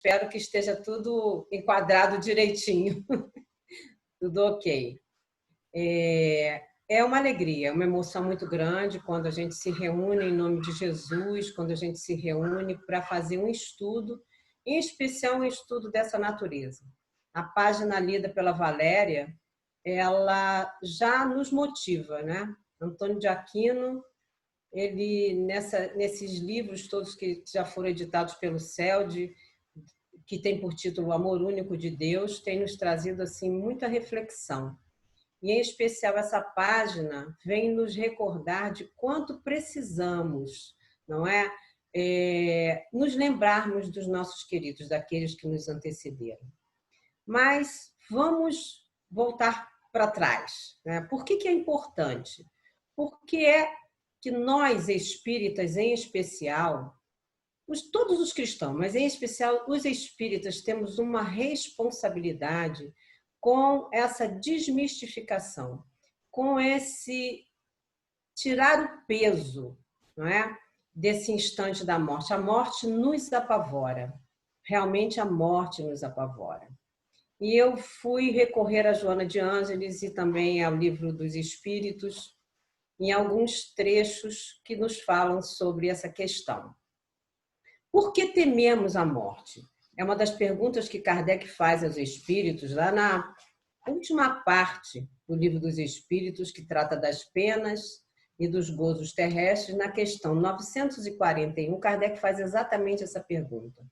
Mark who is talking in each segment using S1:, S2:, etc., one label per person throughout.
S1: Espero que esteja tudo enquadrado direitinho, tudo ok. É uma alegria, uma emoção muito grande quando a gente se reúne em nome de Jesus, quando a gente se reúne para fazer um estudo, em especial um estudo dessa natureza. A página lida pela Valéria, ela já nos motiva, né? Antônio de Aquino, ele nesses livros todos que já foram editados pelo CELD, que tem por título O Amor Único de Deus, tem nos trazido assim muita reflexão. E, em especial, essa página vem nos recordar de quanto precisamos, não é? Nos lembrarmos dos nossos queridos, daqueles que nos antecederam. Mas vamos voltar para trás, né? Por que é importante? Porque é que nós, espíritas em especial, todos os cristãos, mas em especial os espíritas, temos uma responsabilidade com essa desmistificação, com esse tirar o peso, não é? Desse instante da morte. A morte nos apavora, realmente a morte nos apavora. E eu fui recorrer a Joana de Ângeles e também ao Livro dos Espíritos, em alguns trechos que nos falam sobre essa questão. Por que tememos a morte? É uma das perguntas que Kardec faz aos espíritos, lá na última parte do Livro dos Espíritos, que trata das penas e dos gozos terrestres. Na questão 941, Kardec faz exatamente essa pergunta.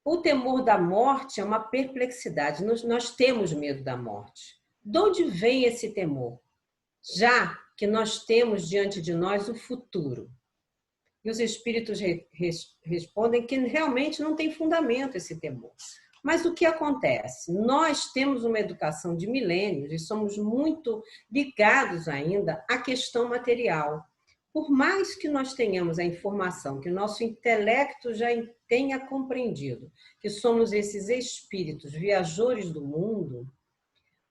S1: O temor da morte é uma perplexidade. Nós temos medo da morte. De onde vem esse temor? Já que nós temos diante de nós o futuro. E os espíritos respondem que realmente não tem fundamento esse temor. Mas o que acontece? Nós temos uma educação de milênios e somos muito ligados ainda à questão material. Por mais que nós tenhamos a informação, que o nosso intelecto já tenha compreendido, que somos esses espíritos viajores do mundo,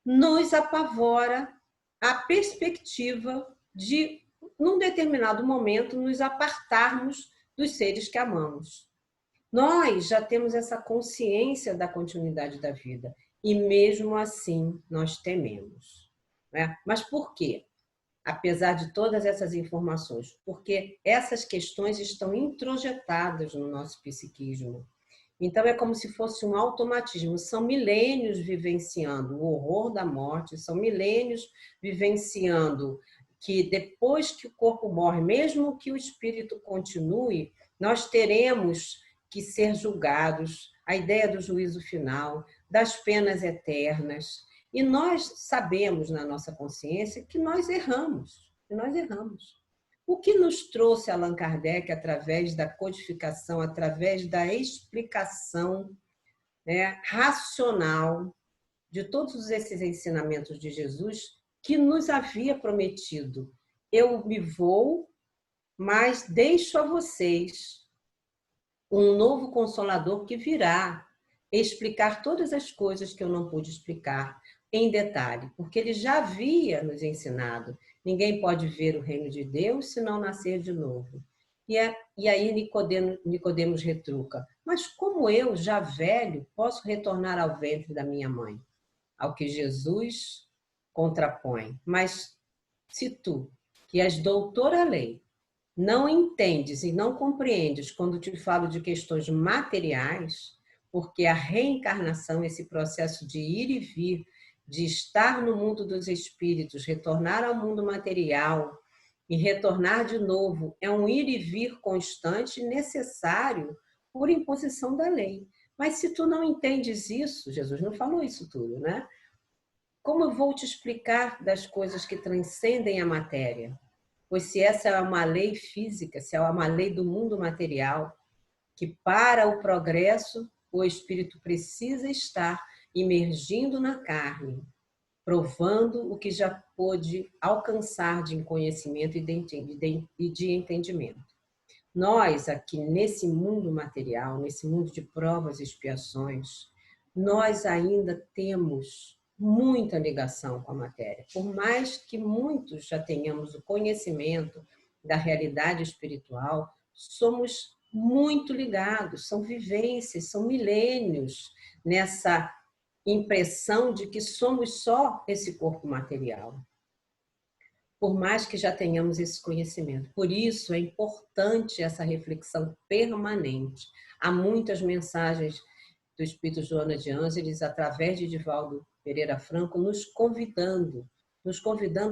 S1: nos apavora a perspectiva de, num determinado momento, nos apartarmos dos seres que amamos. Nós já temos essa consciência da continuidade da vida e, mesmo assim, nós tememos. Né? Mas por quê? Apesar de todas essas informações, porque essas questões estão introjetadas no nosso psiquismo. Então, é como se fosse um automatismo. São milênios vivenciando o horror da morte, são milênios vivenciando que depois que o corpo morre, mesmo que o espírito continue, nós teremos que ser julgados, a ideia do juízo final, das penas eternas. E nós sabemos na nossa consciência que nós erramos, O que nos trouxe Allan Kardec através da codificação, através da explicação, né, racional de todos esses ensinamentos de Jesus, que nos havia prometido: eu me vou, mas deixo a vocês um novo Consolador que virá explicar todas as coisas que eu não pude explicar em detalhe, porque ele já havia nos ensinado. Ninguém pode ver o reino de Deus se não nascer de novo. E aí Nicodemos retruca: mas como eu, já velho, posso retornar ao ventre da minha mãe? Ao que Jesus contrapõe: mas se tu, que és doutor à lei, não entendes e não compreendes quando te falo de questões materiais, porque a reencarnação, esse processo de ir e vir, de estar no mundo dos espíritos, retornar ao mundo material e retornar de novo, é um ir e vir constante necessário por imposição da lei. Mas se tu não entendes isso, Jesus não falou isso tudo, né? Como eu vou te explicar das coisas que transcendem a matéria? Pois se essa é uma lei física, se é uma lei do mundo material, que para o progresso o espírito precisa estar imergindo na carne, provando o que já pôde alcançar de conhecimento e de entendimento. Nós, aqui nesse mundo material, nesse mundo de provas e expiações, nós ainda temos muita ligação com a matéria. Por mais que muitos já tenhamos o conhecimento da realidade espiritual, somos muito ligados, são vivências, são milênios nessa impressão de que somos só esse corpo material, por mais que já tenhamos esse conhecimento. Por isso é importante essa reflexão permanente. Há muitas mensagens do Espírito Joana de Ângeles, através de Divaldo Pereira Franco, nos convidando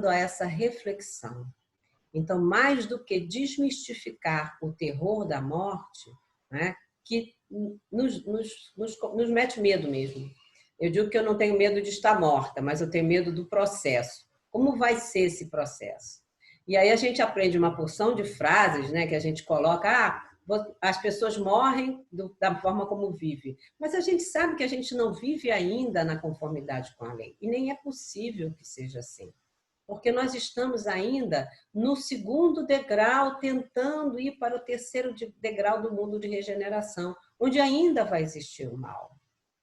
S1: a essa reflexão. Então, mais do que desmistificar o terror da morte, né, que nos mete medo mesmo. Eu digo que eu não tenho medo de estar morta, mas eu tenho medo do processo. Como vai ser esse processo? E aí a gente aprende uma porção de frases, né, que a gente coloca, as pessoas morrem da forma como vivem. Mas a gente sabe que a gente não vive ainda na conformidade com a lei. E nem é possível que seja assim. Porque nós estamos ainda no segundo degrau, tentando ir para o terceiro degrau do mundo de regeneração, onde ainda vai existir o mal.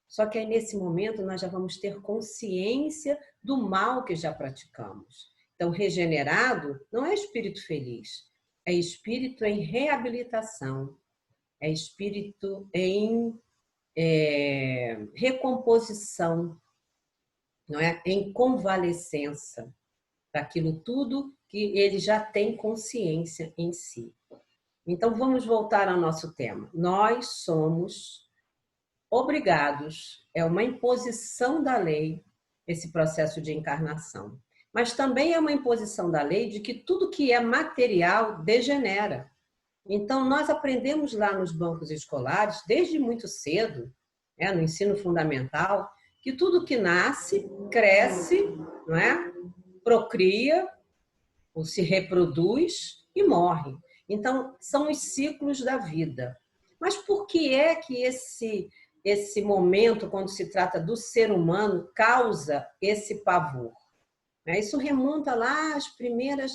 S1: Só que aí, nesse momento, nós já vamos ter consciência do mal que já praticamos. Então, regenerado não é espírito feliz, é espírito em reabilitação, é espírito em recomposição, não é? Em convalescença daquilo tudo que ele já tem consciência em si. Então, vamos voltar ao nosso tema. Nós somos obrigados, é uma imposição da lei, esse processo de encarnação. Mas também é uma imposição da lei de que tudo que é material degenera. Então, nós aprendemos lá nos bancos escolares, desde muito cedo, no ensino fundamental, que tudo que nasce, cresce, não é? Procria, ou se reproduz e morre. Então, são os ciclos da vida. Mas por que é que esse momento, quando se trata do ser humano, causa esse pavor? Isso remonta lá às primeiras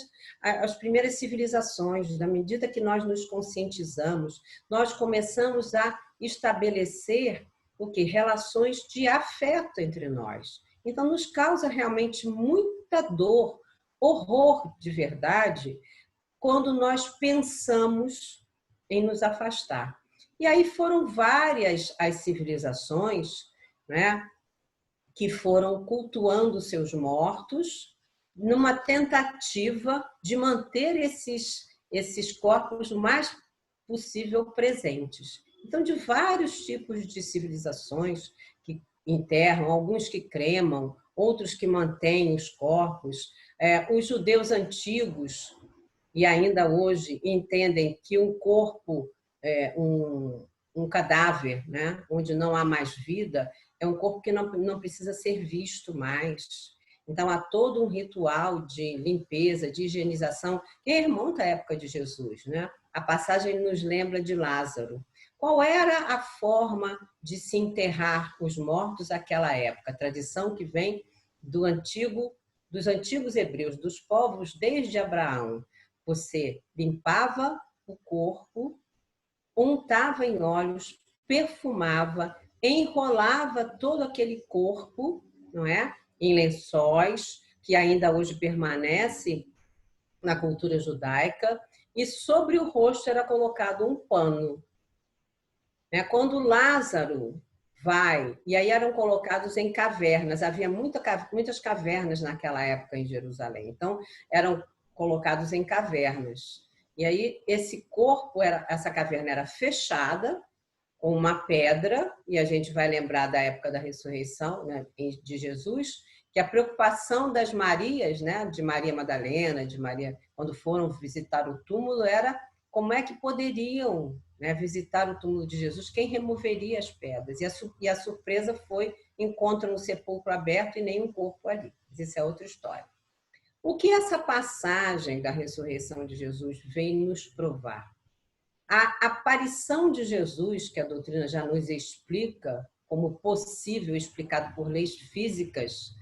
S1: civilizações. Na medida que nós nos conscientizamos, nós começamos a estabelecer o quê? Relações de afeto entre nós. Então, nos causa realmente muita dor, horror de verdade, quando nós pensamos em nos afastar. E aí foram várias as civilizações, né, que foram cultuando seus mortos numa tentativa de manter esses corpos o mais possível presentes. Então, de vários tipos de civilizações que enterram, alguns que cremam, outros que mantêm os corpos. Os judeus antigos, e ainda hoje, entendem que um corpo, um cadáver, né, onde não há mais vida, é um corpo que não precisa ser visto mais. Então, há todo um ritual de limpeza, de higienização, que remonta à época de Jesus, né? A passagem nos lembra de Lázaro. Qual era a forma de se enterrar os mortos naquela época? A tradição que vem dos antigos hebreus, dos povos desde Abraão. Você limpava o corpo, untava em óleos, perfumava, enrolava todo aquele corpo, não é? Em lençóis, que ainda hoje permanece na cultura judaica, e sobre o rosto era colocado um pano. Quando Lázaro vai, e aí eram colocados em cavernas, havia muitas cavernas naquela época em Jerusalém, então eram colocados em cavernas. E aí esse corpo, essa caverna era fechada, com uma pedra, e a gente vai lembrar da época da ressurreição, né, de Jesus, que a preocupação das Marias, né, de Maria Madalena, de Maria, quando foram visitar o túmulo, era como é que poderiam, né, visitar o túmulo de Jesus, quem removeria as pedras. E a surpresa foi, encontram um sepulcro aberto e nenhum corpo ali. Isso é outra história. O que essa passagem da ressurreição de Jesus vem nos provar? A aparição de Jesus, que a doutrina já nos explica como possível, explicado por leis físicas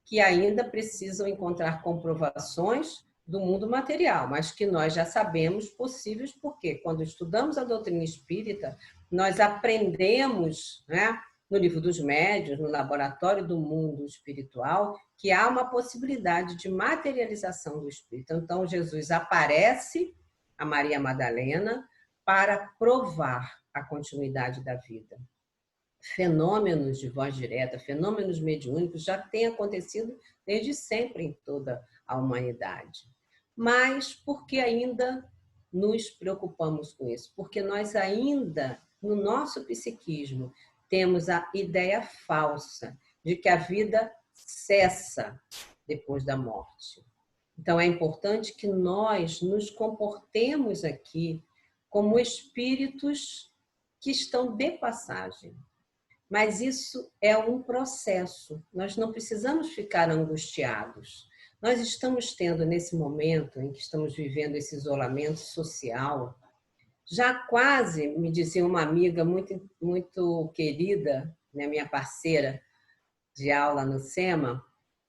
S1: que ainda precisam encontrar comprovações do mundo material, mas que nós já sabemos possíveis, porque quando estudamos a doutrina espírita, nós aprendemos, né, no livro dos médiuns, no laboratório do mundo espiritual, que há uma possibilidade de materialização do espírito. Então, Jesus aparece a Maria Madalena, para provar a continuidade da vida. Fenômenos de voz direta, fenômenos mediúnicos já têm acontecido desde sempre em toda a humanidade. Mas por que ainda nos preocupamos com isso? Porque nós ainda, no nosso psiquismo, temos a ideia falsa de que a vida cessa depois da morte. Então, é importante que nós nos comportemos aqui como espíritos que estão de passagem. Mas isso é um processo. Nós não precisamos ficar angustiados. Nós estamos tendo, nesse momento em que estamos vivendo esse isolamento social, já quase, me dizia uma amiga muito querida, né, minha parceira de aula no SEMA,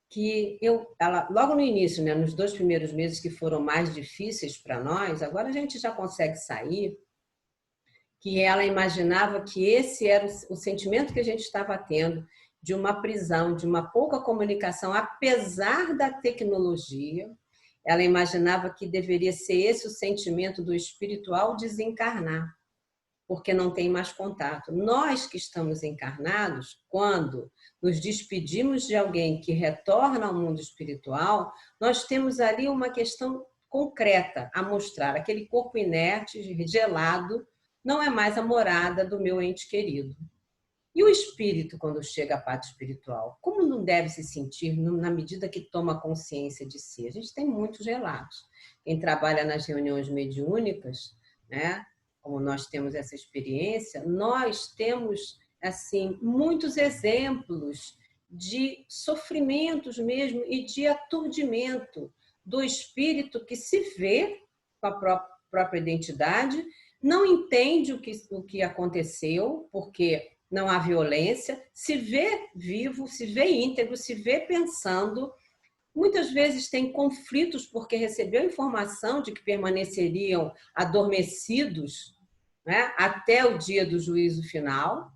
S1: que ela, logo no início, né, nos 2 primeiros meses que foram mais difíceis para nós, agora a gente já consegue sair, que ela imaginava que esse era o sentimento que a gente estava tendo de uma prisão, de uma pouca comunicação, apesar da tecnologia. Ela imaginava que deveria ser esse o sentimento do espiritual desencarnar, porque não tem mais contato. Nós que estamos encarnados, quando nos despedimos de alguém que retorna ao mundo espiritual, nós temos ali uma questão concreta a mostrar. Aquele corpo inerte, gelado, não é mais a morada do meu ente querido. E o espírito, quando chega à parte espiritual, como não deve se sentir na medida que toma consciência de si? A gente tem muitos relatos. Quem trabalha nas reuniões mediúnicas, né, como nós temos essa experiência, nós temos assim muitos exemplos de sofrimentos mesmo e de aturdimento do espírito que se vê com a própria identidade, não entende o que aconteceu, porque não há violência, se vê vivo, se vê íntegro, se vê pensando. Muitas vezes tem conflitos porque recebeu informação de que permaneceriam adormecidos, né, até o dia do juízo final.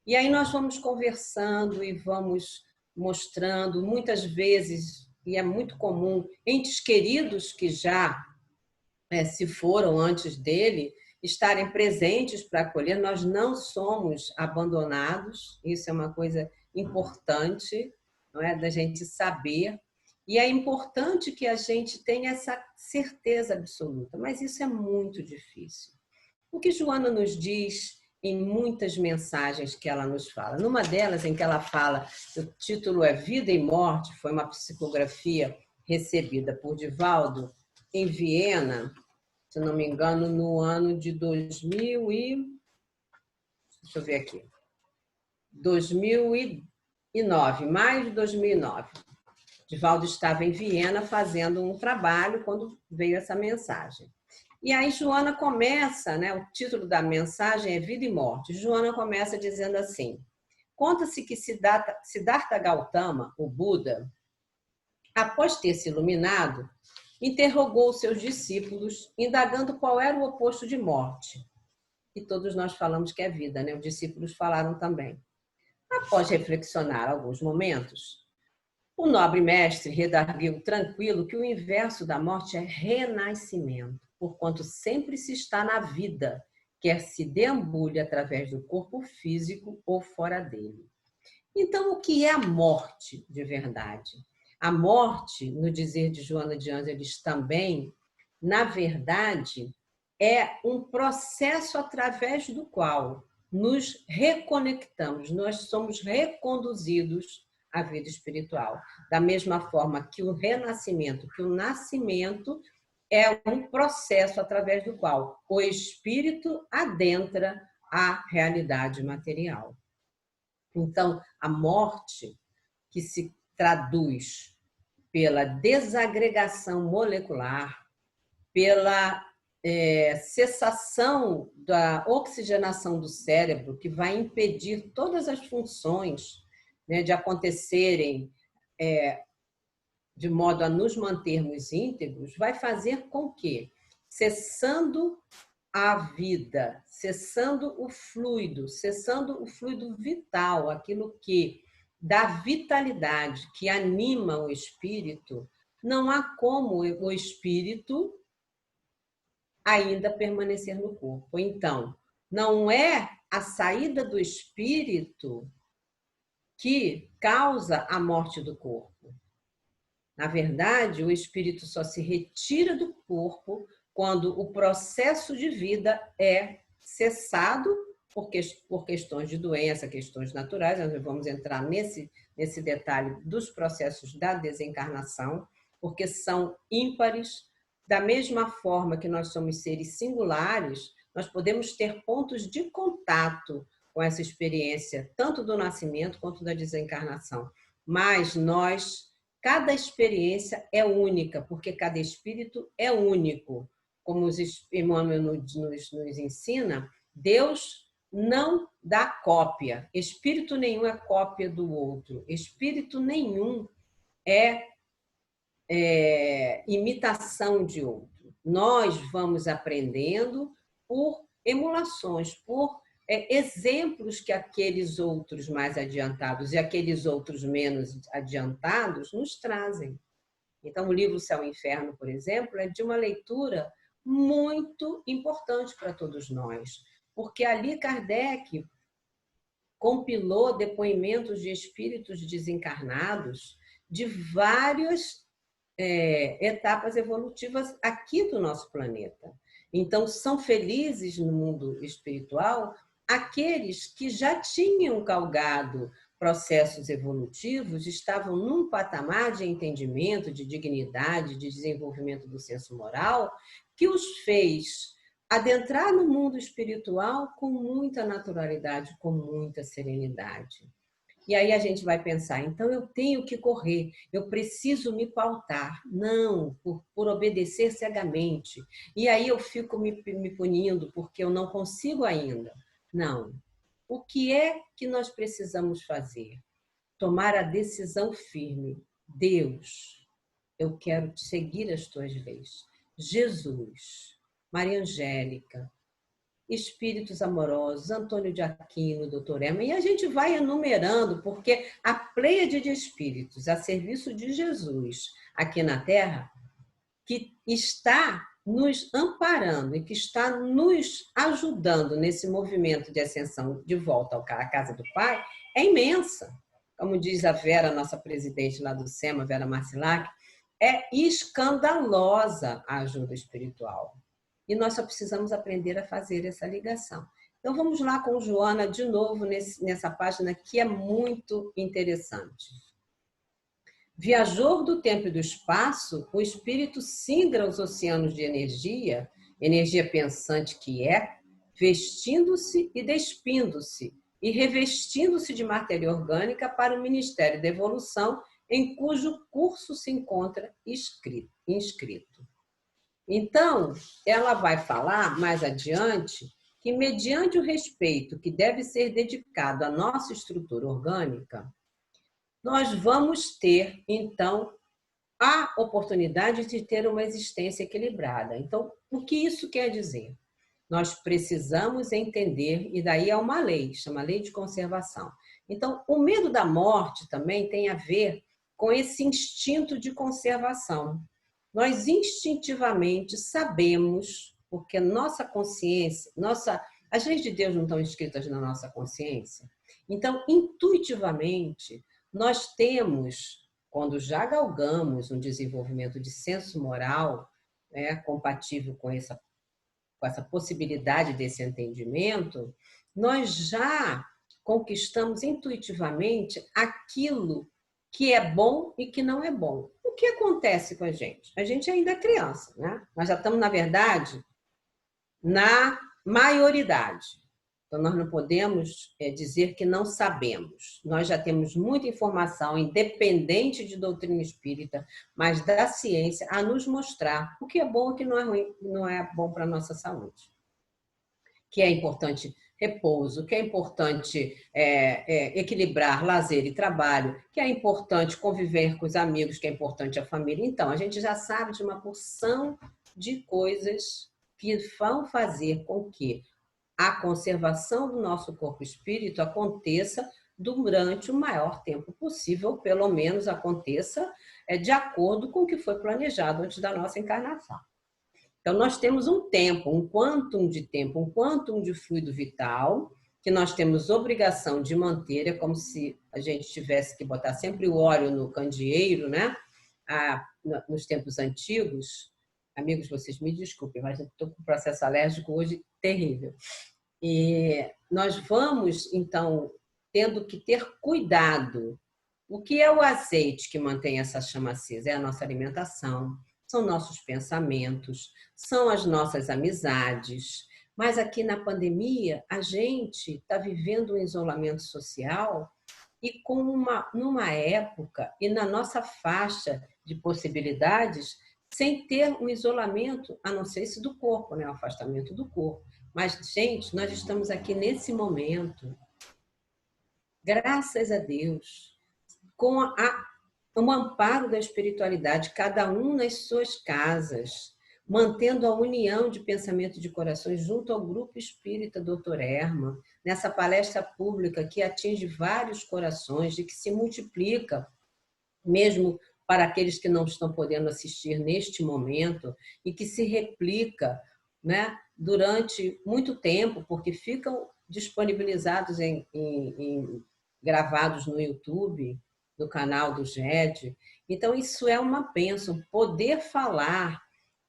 S1: E aí nós vamos conversando e vamos mostrando, muitas vezes, e é muito comum, entes queridos que já se foram antes dele, estarem presentes para acolher. Nós não somos abandonados, isso é uma coisa importante, não é, da gente saber. E é importante que a gente tenha essa certeza absoluta, mas isso é muito difícil. O que Joana nos diz em muitas mensagens que ela nos fala, numa delas em que ela fala, o título é Vida e Morte, foi uma psicografia recebida por Divaldo em Viena, se não me engano, no ano de 2000 e... Deixa eu ver aqui. 2009, maio de 2009. Divaldo estava em Viena fazendo um trabalho quando veio essa mensagem. E aí Joana começa, né, o título da mensagem é Vida e Morte. Joana começa dizendo assim: conta-se que Siddhartha Gautama, o Buda, após ter se iluminado, interrogou seus discípulos, indagando qual era o oposto de morte. E todos nós falamos que é vida, né? Os discípulos falaram também. Após reflexionar alguns momentos, o nobre mestre redarguiu tranquilo que o inverso da morte é renascimento, porquanto sempre se está na vida, quer se deambule através do corpo físico ou fora dele. Então, o que é a morte de verdade? A morte, no dizer de Joana de Ângeles também, na verdade, é um processo através do qual nos reconectamos, nós somos reconduzidos à vida espiritual. Da mesma forma que o renascimento, que o nascimento é um processo através do qual o espírito adentra a realidade material. Então, a morte, que se traduz pela desagregação molecular, pela cessação da oxigenação do cérebro, que vai impedir todas as funções, né, de acontecerem de modo a nos mantermos íntegros, vai fazer com que, cessando a vida, cessando o fluido vital, aquilo que dá vitalidade, que anima o espírito, não há como o espírito ainda permanecer no corpo. Então, não é a saída do espírito que causa a morte do corpo. Na verdade, o espírito só se retira do corpo quando o processo de vida é cessado por questões de doença, questões naturais. Nós vamos entrar nesse detalhe dos processos da desencarnação, porque são ímpares. Da mesma forma que nós somos seres singulares, nós podemos ter pontos de contato com essa experiência, tanto do nascimento quanto da desencarnação. Mas cada experiência é única, porque cada espírito é único. Como Emmanuel nos ensina, Deus não dá cópia. Espírito nenhum é cópia do outro. Espírito nenhum é imitação de outro. Nós vamos aprendendo por emulações, por exemplos que aqueles outros mais adiantados e aqueles outros menos adiantados nos trazem. Então, o livro Céu e Inferno, por exemplo, é de uma leitura muito importante para todos nós, porque ali Kardec compilou depoimentos de espíritos desencarnados de várias etapas evolutivas aqui do nosso planeta. Então, são felizes no mundo espiritual aqueles que já tinham galgado processos evolutivos, estavam num patamar de entendimento, de dignidade, de desenvolvimento do senso moral, que os fez adentrar no mundo espiritual com muita naturalidade, com muita serenidade. E aí a gente vai pensar, então eu tenho que correr, eu preciso me pautar. Não, por obedecer cegamente. E aí eu fico me punindo porque eu não consigo ainda. Não. O que é que nós precisamos fazer? Tomar a decisão firme. Deus, eu quero seguir as tuas leis. Jesus, Maria Angélica, espíritos amorosos, Antônio de Aquino, Doutor Ema, e a gente vai enumerando, porque a pleiade de espíritos a serviço de Jesus aqui na Terra, que está nos amparando e que está nos ajudando nesse movimento de ascensão de volta à casa do Pai, é imensa. Como diz a Vera, nossa presidente lá do SEMA, Vera Marcilac, é escandalosa a ajuda espiritual. E nós só precisamos aprender a fazer essa ligação. Então, vamos lá com Joana de novo nessa página que é muito interessante. Viajor do tempo e do espaço, o espírito singra os oceanos de energia, energia pensante que é, vestindo-se e despindo-se, e revestindo-se de matéria orgânica para o Ministério da Evolução, em cujo curso se encontra inscrito. Então, ela vai falar mais adiante que, mediante o respeito que deve ser dedicado à nossa estrutura orgânica, nós vamos ter, então, a oportunidade de ter uma existência equilibrada. Então, o que isso quer dizer? Nós precisamos entender, e daí é uma lei, chama Lei de Conservação. Então, o medo da morte também tem a ver com esse instinto de conservação. Nós instintivamente sabemos, porque nossa consciência, as leis de Deus não estão escritas na nossa consciência, então, intuitivamente, nós temos, quando já galgamos um desenvolvimento de senso moral, compatível com essa possibilidade desse entendimento, nós já conquistamos intuitivamente aquilo que é bom e que não é bom. O que acontece com a gente? A gente ainda é criança, né? Nós já estamos, na verdade, na maioridade. Então, nós não podemos dizer que não sabemos. Nós já temos muita informação, independente de doutrina espírita, mas da ciência, a nos mostrar o que é bom e o que não é ruim, não é bom para a nossa saúde. Que é importante repouso, que é importante equilibrar lazer e trabalho, que é importante conviver com os amigos, que é importante a família. Então, a gente já sabe de uma porção de coisas que vão fazer com que a conservação do nosso corpo-espírito aconteça durante o maior tempo possível, pelo menos aconteça de acordo com o que foi planejado antes da nossa encarnação. Então, nós temos um tempo, um quantum de tempo, um quantum de fluido vital, que nós temos obrigação de manter, é como se a gente tivesse que botar sempre o óleo no candeeiro, né? Nos tempos antigos, amigos, vocês me desculpem, mas eu estou com um processo alérgico hoje terrível. E nós vamos, então, tendo que ter cuidado. O que é o azeite que mantém essa chama acesa? É a nossa alimentação, são nossos pensamentos, são as nossas amizades. Mas aqui na pandemia, a gente está vivendo um isolamento social e numa época e na nossa faixa de possibilidades, sem ter um isolamento, a não ser esse do corpo, né? O afastamento do corpo. Mas, gente, nós estamos aqui nesse momento, graças a Deus, com o amparo da espiritualidade, cada um nas suas casas, mantendo a união de pensamento de corações junto ao Grupo Espírita Dr. Hermann, nessa palestra pública que atinge vários corações e que se multiplica, mesmo para aqueles que não estão podendo assistir neste momento, e que se replica, né, durante muito tempo, porque ficam disponibilizados gravados no YouTube, do canal do GED. Então, isso é uma bênção, poder falar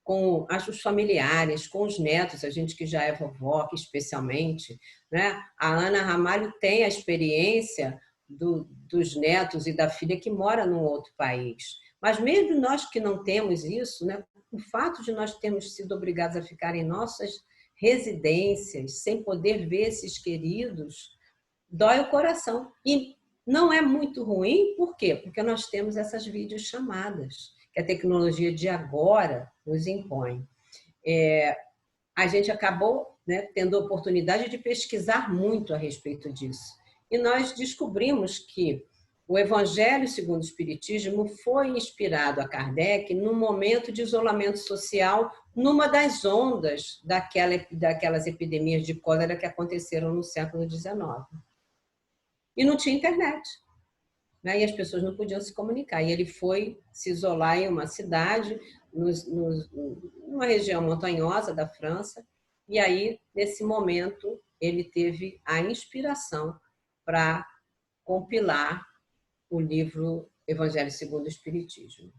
S1: com os familiares, com os netos, a gente que já é vovó, especialmente, né? A Ana Ramalho tem a experiência dos netos e da filha que mora num outro país. Mas mesmo nós que não temos isso, né? O fato de nós termos sido obrigados a ficar em nossas residências, sem poder ver esses queridos, dói o coração. E não é muito ruim, por quê? Porque nós temos essas videochamadas, que a tecnologia de agora nos impõe. A gente acabou, né, tendo a oportunidade de pesquisar muito a respeito disso. E nós descobrimos que o Evangelho segundo o Espiritismo foi inspirado a Kardec num momento de isolamento social, numa das ondas daquelas epidemias de cólera que aconteceram no século XIX. E não tinha internet, né? E as pessoas não podiam se comunicar. E ele foi se isolar em uma cidade, numa região montanhosa da França, e aí, nesse momento, ele teve a inspiração para compilar o livro Evangelho segundo o Espiritismo.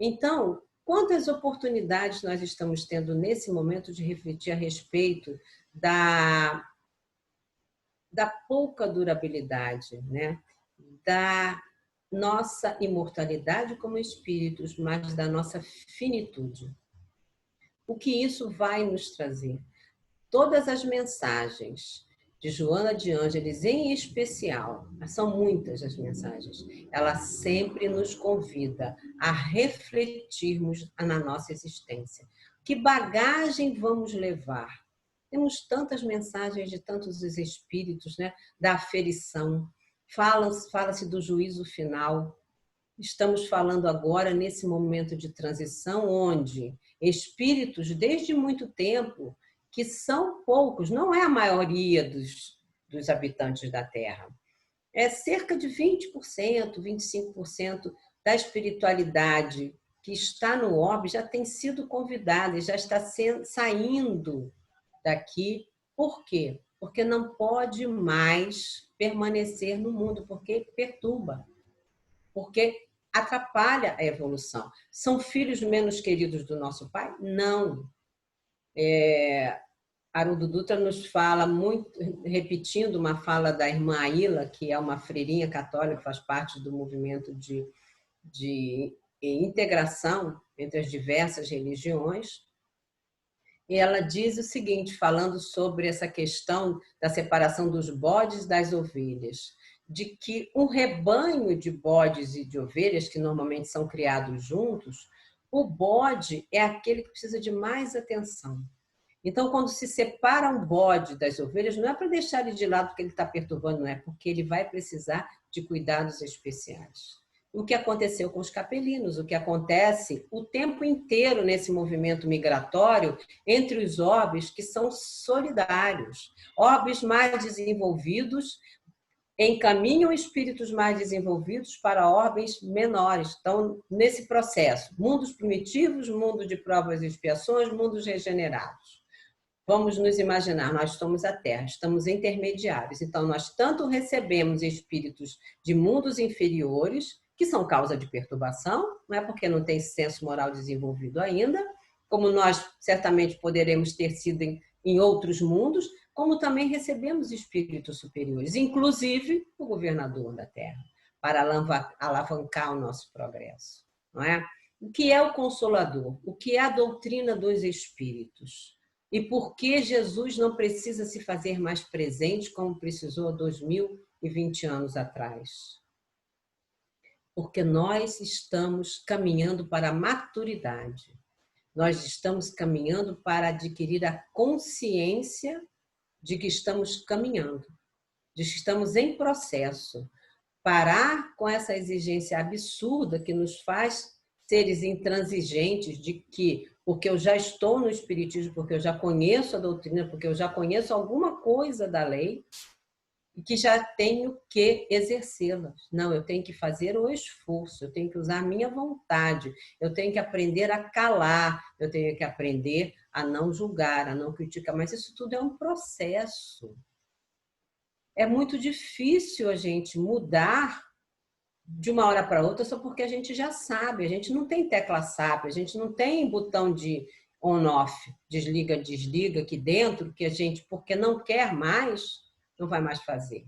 S1: Então, quantas oportunidades nós estamos tendo nesse momento de refletir a respeito da pouca durabilidade, né? Da nossa imortalidade como espíritos, mas da nossa finitude. O que isso vai nos trazer? Todas as mensagens de Joana de Ângeles, em especial, são muitas as mensagens, ela sempre nos convida a refletirmos na nossa existência. Que bagagem vamos levar? Temos tantas mensagens de tantos espíritos, né? Da aferição, fala-se do juízo final. Estamos falando agora nesse momento de transição, onde espíritos, desde muito tempo, que são poucos, não é a maioria dos habitantes da Terra, é cerca de 20%, 25% da espiritualidade que está no orbe já tem sido convidada e já está saindo daqui. Por quê? Porque não pode mais permanecer no mundo, porque perturba, porque atrapalha a evolução. São filhos menos queridos do nosso pai? Não. Haroldo Dutra nos fala muito, repetindo uma fala da irmã Aila, que é uma freirinha católica, faz parte do movimento de integração entre as diversas religiões. E ela diz o seguinte, falando sobre essa questão da separação dos bodes das ovelhas, de que um rebanho de bodes e de ovelhas, que normalmente são criados juntos, o bode é aquele que precisa de mais atenção. Então, quando se separa um bode das ovelhas, não é para deixar ele de lado porque ele está perturbando, não é porque ele vai precisar de cuidados especiais. O que aconteceu com os capelinos, o que acontece o tempo inteiro nesse movimento migratório entre os orbes que são solidários. Orbes mais desenvolvidos encaminham espíritos mais desenvolvidos para ordens menores. Estão nesse processo. Mundos primitivos, mundo de provas e expiações, mundos regenerados. Vamos nos imaginar, nós somos a Terra, estamos intermediários. Então, nós tanto recebemos espíritos de mundos inferiores, que são causa de perturbação, não é porque não tem senso moral desenvolvido ainda, como nós certamente poderemos ter sido em outros mundos, como também recebemos espíritos superiores, inclusive o governador da Terra, para alavancar o nosso progresso, não é? O que é o Consolador? O que é a doutrina dos espíritos? E por que Jesus não precisa se fazer mais presente como precisou há 2020 anos atrás? Porque nós estamos caminhando para a maturidade. Nós estamos caminhando para adquirir a consciência de que estamos caminhando, de que estamos em processo. Parar com essa exigência absurda que nos faz seres intransigentes de que, porque eu já estou no Espiritismo, porque eu já conheço a doutrina, porque eu já conheço alguma coisa da lei, e que já tenho que exercê-la. Não, eu tenho que fazer o esforço, eu tenho que usar a minha vontade, eu tenho que aprender a calar, eu tenho que aprender a não julgar, a não criticar, mas isso tudo é um processo. É muito difícil a gente mudar de uma hora para outra só porque a gente já sabe, a gente não tem tecla SAP, a gente não tem botão de on-off, desliga, desliga aqui dentro, que a gente, porque não quer mais, não vai mais fazer.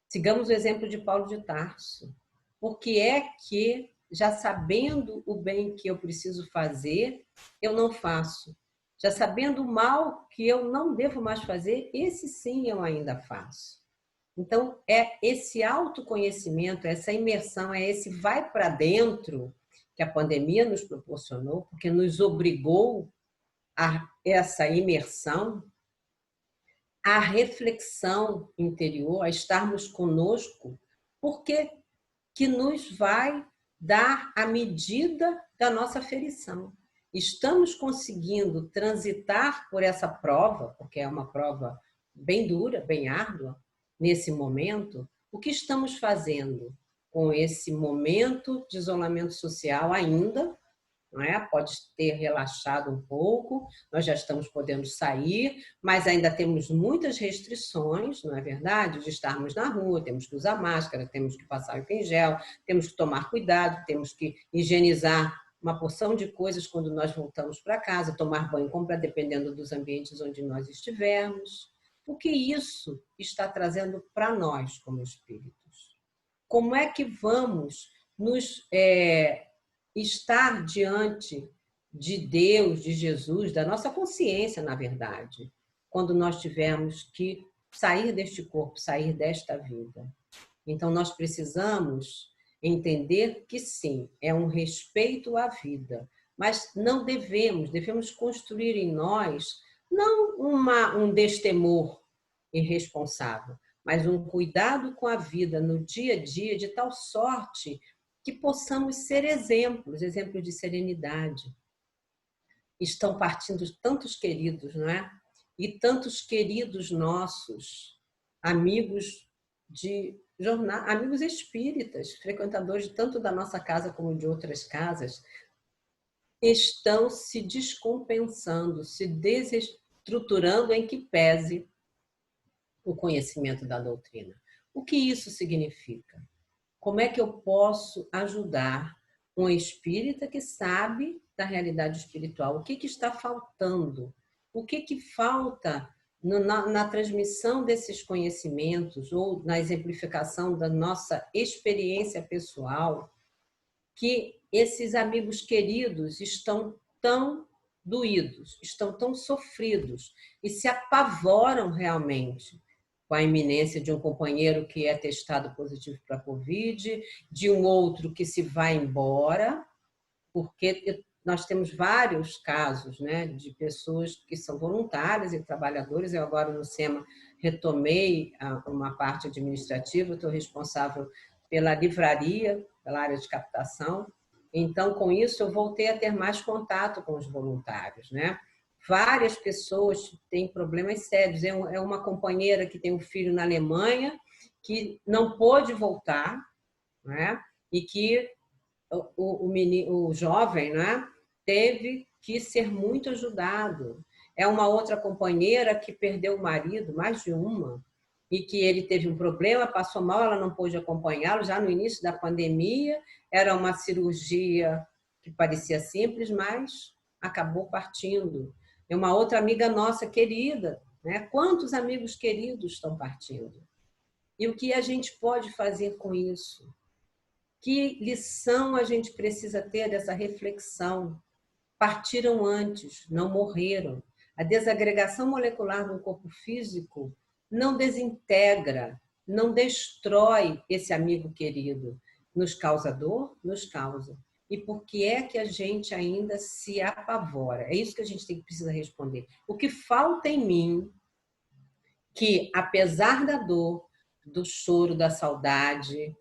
S1: Sigamos o exemplo de Paulo de Tarso. Por que é que, já sabendo o bem que eu preciso fazer, eu não faço? Já sabendo o mal que eu não devo mais fazer, esse sim eu ainda faço. Então, é esse autoconhecimento, essa imersão, é esse vai para dentro que a pandemia nos proporcionou, porque nos obrigou a essa imersão, a reflexão interior, a estarmos conosco, porque que nos vai dar a medida da nossa aferição. Estamos conseguindo transitar por essa prova, porque é uma prova bem dura, bem árdua, nesse momento. O que estamos fazendo com esse momento de isolamento social ainda? Não é? Pode ter relaxado um pouco, nós já estamos podendo sair, mas ainda temos muitas restrições, não é verdade? De estarmos na rua, temos que usar máscara, temos que passar álcool em gel, temos que tomar cuidado, temos que higienizar uma porção de coisas quando nós voltamos para casa, tomar banho completo, dependendo dos ambientes onde nós estivermos. O que isso está trazendo para nós como espíritos? Como é que vamos nos estar diante de Deus, de Jesus, da nossa consciência, na verdade, quando nós tivermos que sair deste corpo, sair desta vida? Então, nós precisamos entender que sim, é um respeito à vida, mas não devemos construir em nós não um destemor irresponsável, mas um cuidado com a vida no dia a dia de tal sorte que possamos ser exemplos de serenidade. Estão partindo tantos queridos, não é? E tantos queridos nossos, amigos de jornal, amigos espíritas, frequentadores tanto da nossa casa como de outras casas, estão se descompensando, se desestruturando em que pese o conhecimento da doutrina. O que isso significa? Como é que eu posso ajudar um espírita que sabe da realidade espiritual? O que está faltando? O que falta na transmissão desses conhecimentos ou na exemplificação da nossa experiência pessoal, que esses amigos queridos estão tão doídos, estão tão sofridos e se apavoram realmente com a iminência de um companheiro que é testado positivo para a Covid, de um outro que se vai embora, porque nós temos vários casos, né, de pessoas que são voluntárias e trabalhadoras. Eu agora no SEMA retomei uma parte administrativa, estou responsável pela livraria, pela área de captação. Então, com isso, eu voltei a ter mais contato com os voluntários, né? Várias pessoas têm problemas sérios. É uma companheira que tem um filho na Alemanha que não pôde voltar, né? E que o jovem, né, teve que ser muito ajudado. É uma outra companheira que perdeu o marido, mais de uma, e que ele teve um problema, passou mal, ela não pôde acompanhá-lo já no início da pandemia. Era uma cirurgia que parecia simples, mas acabou partindo. É uma outra amiga nossa querida, né? Quantos amigos queridos estão partindo? E o que a gente pode fazer com isso? Que lição a gente precisa ter dessa reflexão? Partiram antes, não morreram. A desagregação molecular do corpo físico não desintegra, não destrói esse amigo querido. Nos causa dor? Nos causa. E por que é que a gente ainda se apavora? É isso que a gente precisa responder. O que falta em mim, que apesar da dor, do choro, da saudade,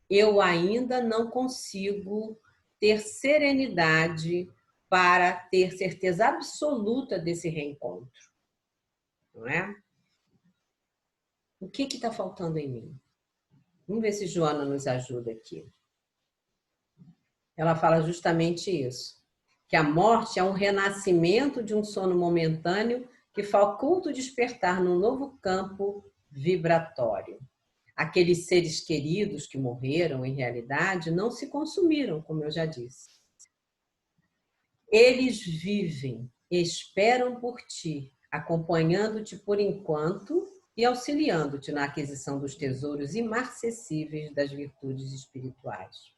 S1: eu ainda não consigo ter serenidade para ter certeza absoluta desse reencontro, não é? O que está faltando em mim? Vamos ver se Joana nos ajuda aqui. Ela fala justamente isso, que a morte é um renascimento de um sono momentâneo que faculta o despertar num novo campo vibratório. Aqueles seres queridos que morreram, em realidade, não se consumiram, como eu já disse. Eles vivem, esperam por ti, acompanhando-te por enquanto e auxiliando-te na aquisição dos tesouros imarcessíveis das virtudes espirituais.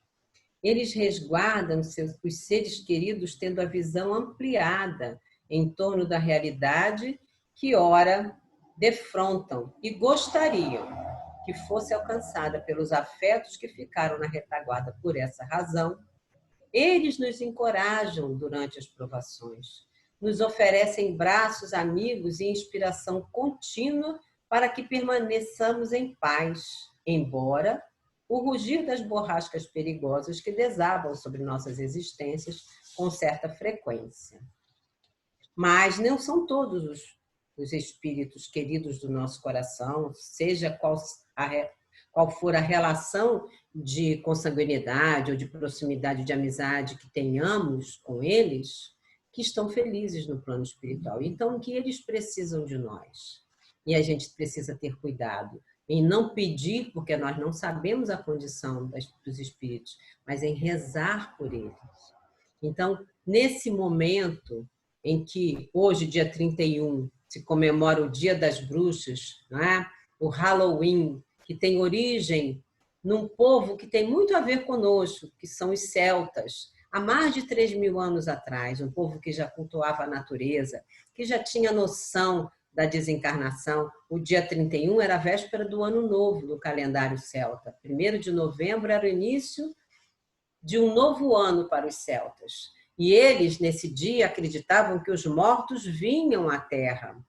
S1: Eles resguardam os seres queridos tendo a visão ampliada em torno da realidade que, ora, defrontam e gostariam que fosse alcançada pelos afetos que ficaram na retaguarda por essa razão. Eles nos encorajam durante as provações, nos oferecem braços amigos e inspiração contínua para que permaneçamos em paz, embora o rugir das borrascas perigosas que desabam sobre nossas existências com certa frequência. Mas não são todos os espíritos queridos do nosso coração, seja qual for a relação de consanguinidade ou de proximidade, de amizade que tenhamos com eles, que estão felizes no plano espiritual. Então, o que eles precisam de nós? E a gente precisa ter cuidado em não pedir, porque nós não sabemos a condição dos espíritos, mas em rezar por eles. Então, nesse momento em que hoje, dia 31, se comemora o Dia das Bruxas, não é? O Halloween, que tem origem num povo que tem muito a ver conosco, que são os celtas, há mais de 3.000 anos atrás, um povo que já cultuava a natureza, que já tinha noção da desencarnação. O dia 31 era a véspera do Ano Novo do calendário celta. 1º de novembro era o início de um novo ano para os celtas. E eles, nesse dia, acreditavam que os mortos vinham à Terra.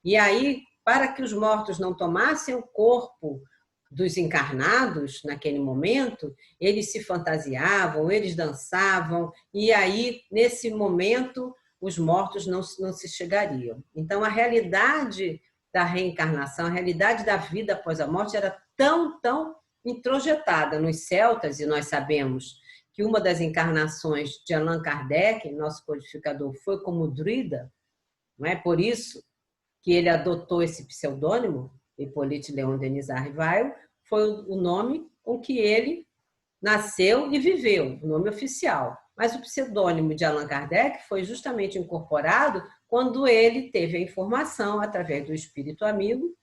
S1: E aí, para que os mortos não tomassem o corpo dos encarnados naquele momento, eles se fantasiavam, eles dançavam, e aí, nesse momento, os mortos não se chegariam. Então, a realidade da reencarnação, a realidade da vida após a morte era tão introjetada nos celtas, e nós sabemos que uma das encarnações de Allan Kardec, nosso codificador, foi como druida, não é? Por isso que ele adotou esse pseudônimo, Hippolyte Léon Denis Arrivail, foi o nome com que ele nasceu e viveu, o nome oficial. Mas o pseudônimo de Allan Kardec foi justamente incorporado quando ele teve a informação, através do espírito amigo,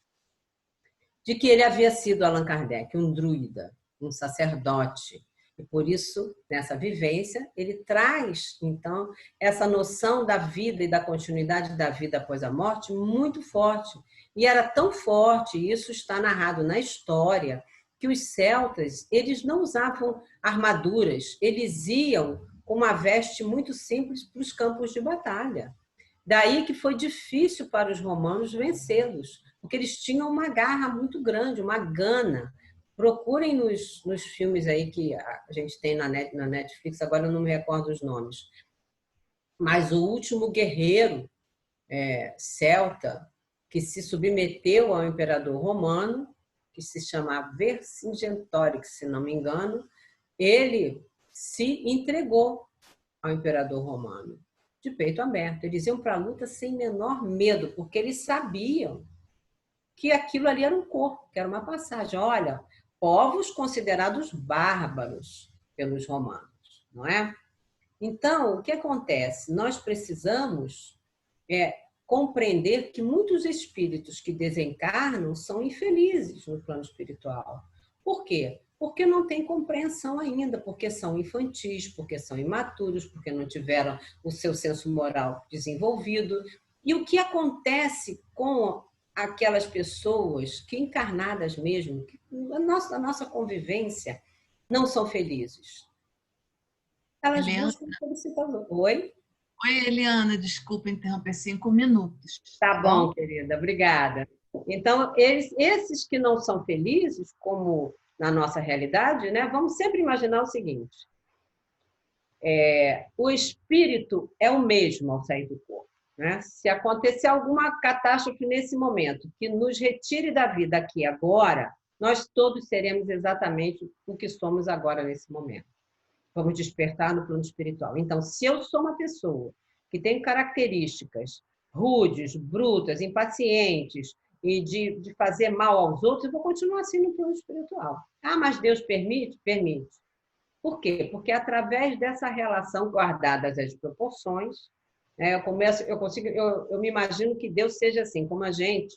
S1: de que ele havia sido Allan Kardec, um druida, um sacerdote. E por isso, nessa vivência, ele traz, então, essa noção da vida e da continuidade da vida após a morte muito forte. E era tão forte, e isso está narrado na história, que os celtas, eles não usavam armaduras, eles iam com uma veste muito simples para os campos de batalha. Daí que foi difícil para os romanos vencê-los, porque eles tinham uma garra muito grande, uma gana. Procurem nos filmes aí que a gente tem na Netflix, agora eu não me recordo os nomes. Mas o último guerreiro celta que se submeteu ao imperador romano, que se chama Vercingetorix, se não me engano, ele se entregou ao imperador romano, de peito aberto. Eles iam para a luta sem menor medo, porque eles sabiam que aquilo ali era um corpo, que era uma passagem. Olha, povos considerados bárbaros pelos romanos, não é? Então, o que acontece? Nós precisamos compreender que muitos espíritos que desencarnam são infelizes no plano espiritual. Por quê? Porque não têm compreensão ainda, porque são infantis, porque são imaturos, porque não tiveram o seu senso moral desenvolvido. E o que acontece com aquelas pessoas que, encarnadas mesmo, que a nossa convivência, não são felizes? Elas
S2: Eliana,
S1: buscam felicidade. Oi?
S2: oi, Eliana, desculpa interromper, 5 minutos.
S1: Tá bom, querida, obrigada. Então, esses que não são felizes, como na nossa realidade, né, vamos sempre imaginar o seguinte: o espírito é o mesmo ao sair do corpo. Né? Se acontecer alguma catástrofe nesse momento que nos retire da vida aqui agora, nós todos seremos exatamente o que somos agora nesse momento. Vamos despertar no plano espiritual. Então, se eu sou uma pessoa que tem características rudes, brutas, impacientes e de fazer mal aos outros, eu vou continuar assim no plano espiritual. Ah, mas Deus permite? Permite. Por quê? Porque através dessa relação, guardadas as proporções, eu me imagino que Deus seja assim, como a gente,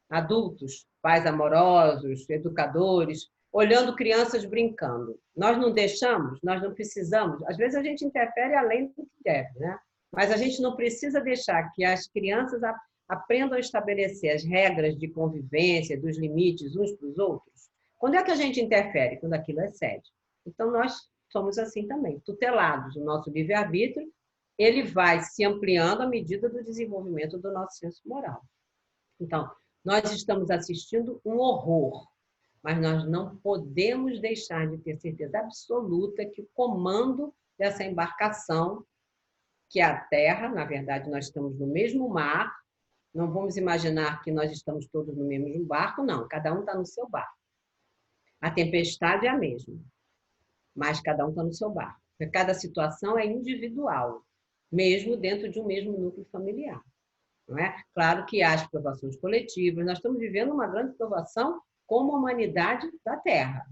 S1: adultos, pais amorosos, educadores, olhando crianças brincando. Nós não deixamos, nós não precisamos. Às vezes a gente interfere além do que deve, né? Mas a gente não precisa deixar que as crianças aprendam a estabelecer as regras de convivência, dos limites uns para os outros. Quando é que a gente interfere? Quando aquilo excede. Então, nós somos assim também, tutelados. O nosso livre-arbítrio, ele vai se ampliando à medida do desenvolvimento do nosso senso moral. Então, nós estamos assistindo um horror, mas nós não podemos deixar de ter certeza absoluta que o comando dessa embarcação, que é a Terra, na verdade, nós estamos no mesmo mar, não vamos imaginar que nós estamos todos no mesmo barco, não, cada um está no seu barco. A tempestade é a mesma, mas cada um está no seu barco. Cada situação é individual, mesmo dentro de um mesmo núcleo familiar. Não é? Claro que há as provações coletivas, nós estamos vivendo uma grande provação como humanidade da Terra.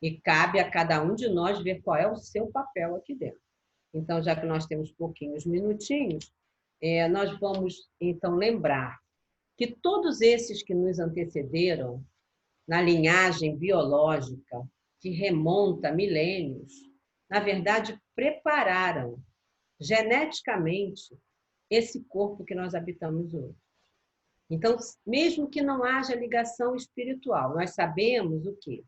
S1: E cabe a cada um de nós ver qual é o seu papel aqui dentro. Então, já que nós temos pouquinhos minutinhos, nós vamos, então, lembrar que todos esses que nos antecederam na linhagem biológica, que remonta a milênios, na verdade, prepararam geneticamente esse corpo que nós habitamos hoje. Então, mesmo que não haja ligação espiritual, nós sabemos o quê?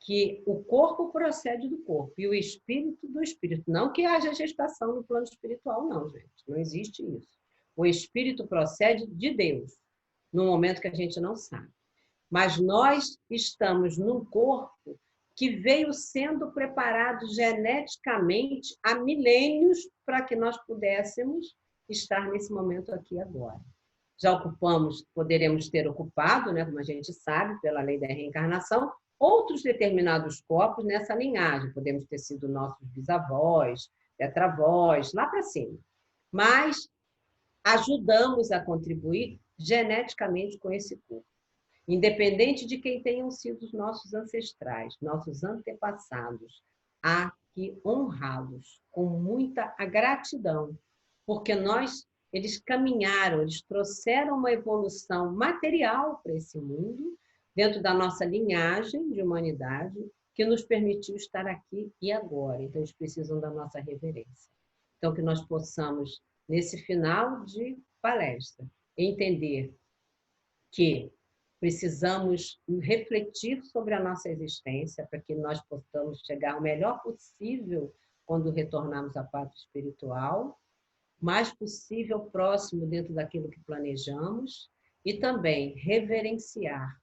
S1: Que o corpo procede do corpo e o espírito do espírito. Não que haja gestação no plano espiritual, não, gente. Não existe isso. O espírito procede de Deus, no momento que a gente não sabe. Mas nós estamos num corpo que veio sendo preparado geneticamente há milênios para que nós pudéssemos estar nesse momento aqui agora. Já ocupamos, poderemos ter ocupado, né, como a gente sabe, pela lei da reencarnação, outros determinados corpos nessa linhagem. Podemos ter sido nossos bisavós, tetravós, lá para cima. Mas ajudamos a contribuir geneticamente com esse corpo. Independente de quem tenham sido os nossos ancestrais, nossos antepassados, há que honrá-los com muita gratidão, porque eles caminharam, eles trouxeram uma evolução material para esse mundo, dentro da nossa linhagem de humanidade, que nos permitiu estar aqui e agora. Então, eles precisam da nossa reverência. Então, que nós possamos, nesse final de palestra, entender que precisamos refletir sobre a nossa existência para que nós possamos chegar ao melhor possível quando retornarmos à pátria espiritual, mais possível próximo dentro daquilo que planejamos, e também reverenciar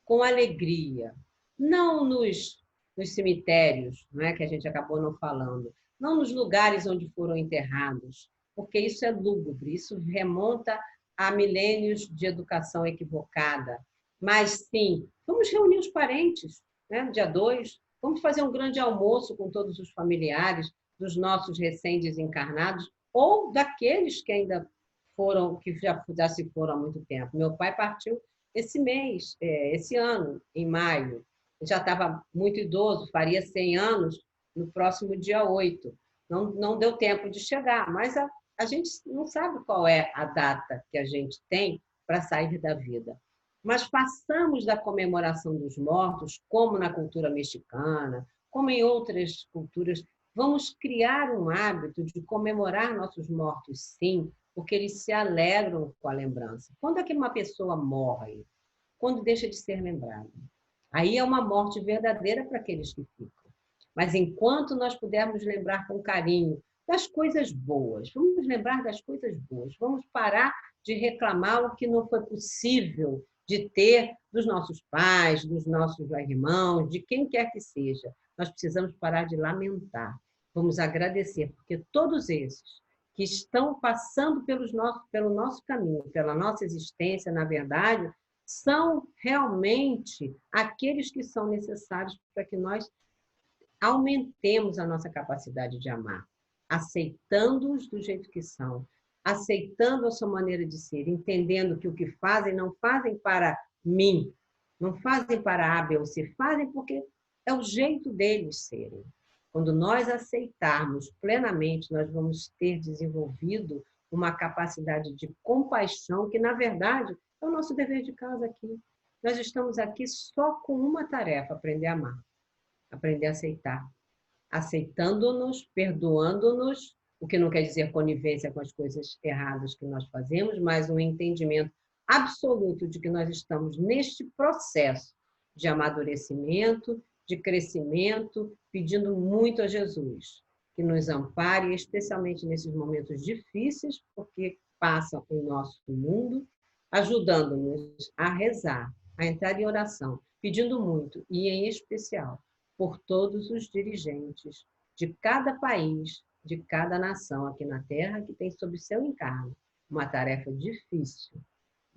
S1: com alegria, não nos cemitérios, não é, que a gente acabou não falando, não nos lugares onde foram enterrados, porque isso é lúgubre, isso remonta a milênios de educação equivocada, Mas sim, vamos reunir os parentes, né, no dia 2, vamos fazer um grande almoço com todos os familiares dos nossos recém-desencarnados ou daqueles que ainda foram, que já se foram há muito tempo. Meu pai partiu esse mês, esse ano, em maio. Já estava muito idoso, faria 100 anos no próximo dia 8. Não deu tempo de chegar, mas a gente não sabe qual é a data que a gente tem para sair da vida. Mas passamos da comemoração dos mortos, como na cultura mexicana, como em outras culturas, vamos criar um hábito de comemorar nossos mortos, sim, porque eles se alegram com a lembrança. Quando é que uma pessoa morre? Quando deixa de ser lembrada. Aí é uma morte verdadeira para aqueles que ficam. Mas enquanto nós pudermos lembrar com carinho das coisas boas, vamos lembrar das coisas boas, vamos parar de reclamar o que não foi possível de ter dos nossos pais, dos nossos irmãos, de quem quer que seja. Nós precisamos parar de lamentar. Vamos agradecer, porque todos esses que estão passando pelo nosso caminho, pela nossa existência, na verdade, são realmente aqueles que são necessários para que nós aumentemos a nossa capacidade de amar, aceitando-os do jeito que são, aceitando a sua maneira de ser, entendendo que o que fazem não fazem para mim, não fazem para A, B ou C, fazem porque é o jeito deles serem. Quando nós aceitarmos plenamente, nós vamos ter desenvolvido uma capacidade de compaixão que, na verdade, é o nosso dever de casa aqui. Nós estamos aqui só com uma tarefa: aprender a amar, aprender a aceitar. Aceitando-nos, perdoando-nos, o que não quer dizer conivência com as coisas erradas que nós fazemos, mas um entendimento absoluto de que nós estamos neste processo de amadurecimento, de crescimento, pedindo muito a Jesus que nos ampare, especialmente nesses momentos difíceis, porque passam em nosso mundo, ajudando-nos a rezar, a entrar em oração, pedindo muito, e em especial, por todos os dirigentes de cada país, de cada nação aqui na Terra, que tem sob seu encargo uma tarefa difícil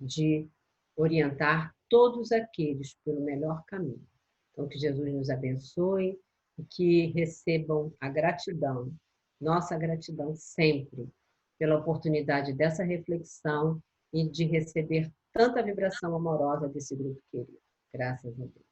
S1: de orientar todos aqueles pelo melhor caminho. Então, que Jesus nos abençoe e que recebam a gratidão, nossa gratidão sempre, pela oportunidade dessa reflexão e de receber tanta vibração amorosa desse grupo querido. Graças a Deus.